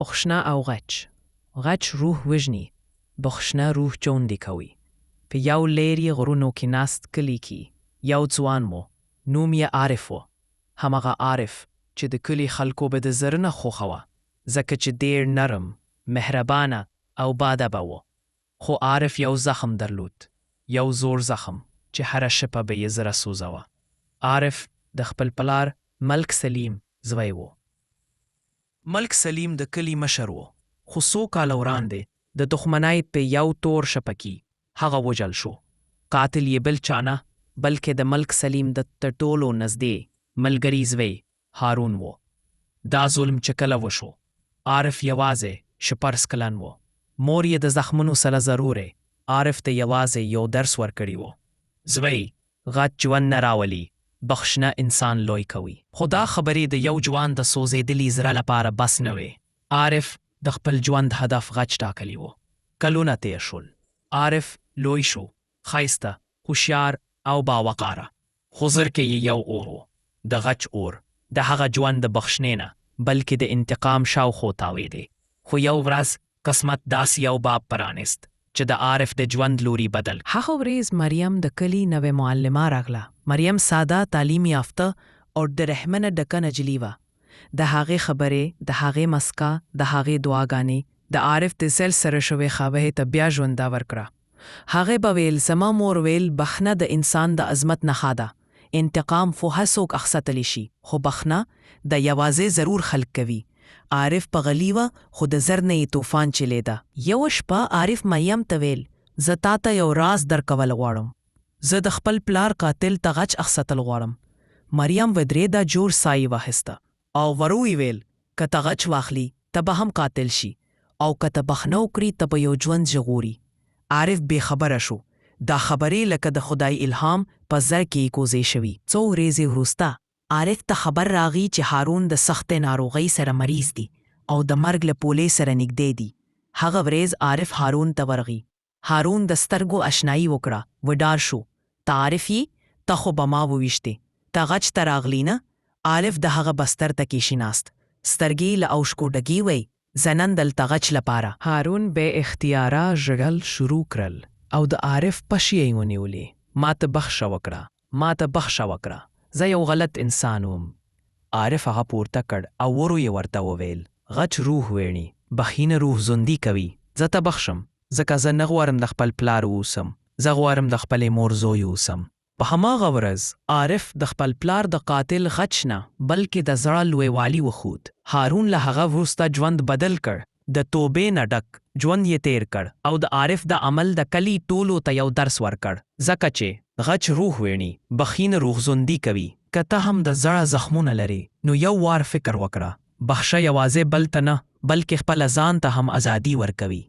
بخښنه او غچ. غچ روح وژني، بخښنه روح ژوندی کوي. په یو لیرې غرونو کې ناست کلي کې یو ځوان و، نوم یې عارف و. همغه عارف چې د کلي خلکو به د زړه نه خوښوه، ځکه چې ډېر نرم، مهربانه او باادبه و. خو عارف یو زخم درلود، یو زوړ زخم چې هره شپه به یې زړه سوځوه. عارف د خپل پلار ملک سلیم زوی و. ملک سلیم د کلي مشر و، خو څو کاله وړاندې د دښمنۍ په یو تور شپه کې هغه وژل شو. قاتل یې بل چا نه بلکې د ملک سلیم د تر ټولو نږدې ملګري زوی هارون و. دا ظلم چې کله وشو، عارف یوازې شپږ کلن و. مور یې د زخمونو سره ضرورې عارف ته یوازې یو درس ورکړی و: زوی، غچ ژوند نه راولي، بخښنه انسان لوی کوي. خو دا خبرې د یو جوان د سوځېدلي زړه لپاره بس نه وې. عارف د خپل ژوند هدف غچ ټاکلی و. کلونه تیر شول. عارف لوی شو، ښایسته، هوښیار او باوقاره. خو زړه کې یې یو اور و، د غچ اور، د هغه ژوند د بخښنې نه بلکې د انتقام شاوخوا تاوېدی. خو یو ورځ قسمت داسې یو باب پرانست چې د عارف د ژوند لوري بدل. هغه ورځ مریم د کلي نوې معلمه راغله. مریم ساده، تعلیم یافته او د رحمنه ډکه نجلۍ وه. د هغې خبرې، د هغې مسکا، د هغې دعاګانې د عارف د زړه سره شوې خبرې ته بیا ژونده ورکړه. هغې به ویل: زما مور ویل بخښنه د انسان د عظمت نښه ده. انتقام خو هر څوک اخیستلی شي، خو بخښنه د یوازې ضرور خلق کوي. عارف په غلی وه، خو د زړه نه یې طوفان چلیده. یوه شپه عارف مریم ته ویل: زه تا ته یو راز درکول غواړم. زه د خپل پلار قاتل ته غچ اخیستل غواړم. مریم ودرېده، جوړ ساه یې واخیسته او ورو یې ویل: که ته غچ واخلي ته به هم قاتل شي، او که ته بخښنه وکړي ته به یو ژوند ژغوري. عارف بې خبره شو. دا خبرې لکه د خدای الهام په زړه کې یې کوزې شوي. څو ورځې وروسته عارف ته خبر راغی چې هارون د سختې ناروغۍ سره مریض دی او د مرګ له پولې سره نږدې دی. هغه ورځ عارف هارون ته ورغی. هارون د سترګو اشنایي وکړه، وډار شو. ته عارف یې؟ ته خو به ما وویشتې. ته غچ ته راغلی نه؟ عارف د هغه بستر ته کښېناست. سترګې له اوښکو ډکې وې. زه نن دلته غچ لپاره. هارون بې اختیاره ژړل شروع کړل او د عارف پښې یې ونیولې. ما ته بخښه وکړه، ما ته بخښه وکړه، زه یو غلط انسان وم. عارف هغه پورته کړ او ورو یې ورته وویل: غچ روح ویڼي، بخښنه روح ژوندي کوي. زه ته بخښم ځکه زه نه غواړم د خپل پلار اوسم، زه غواړم د خپلې مور زوی اوسم. په هماغه ورځ عارف د خپل پلار د قاتل غچ نه بلکې د زړه لویوالي وښود. هارون له هغه وروسته ژوند بدل کړ، د توبې نه ډک ژوند یې تیر کړ او د عارف د عمل د کلي ټولو ته یو درس ورکړ، ځکه چې غچ روح ویڼي، بخښنه روح ژوندي کوي. که ته هم د زړه زخمونه لرې نو یو وار فکر وکړه، بخښه یوازې بل ته نه بلکې خپله ځان ته هم ازادي ورکوي.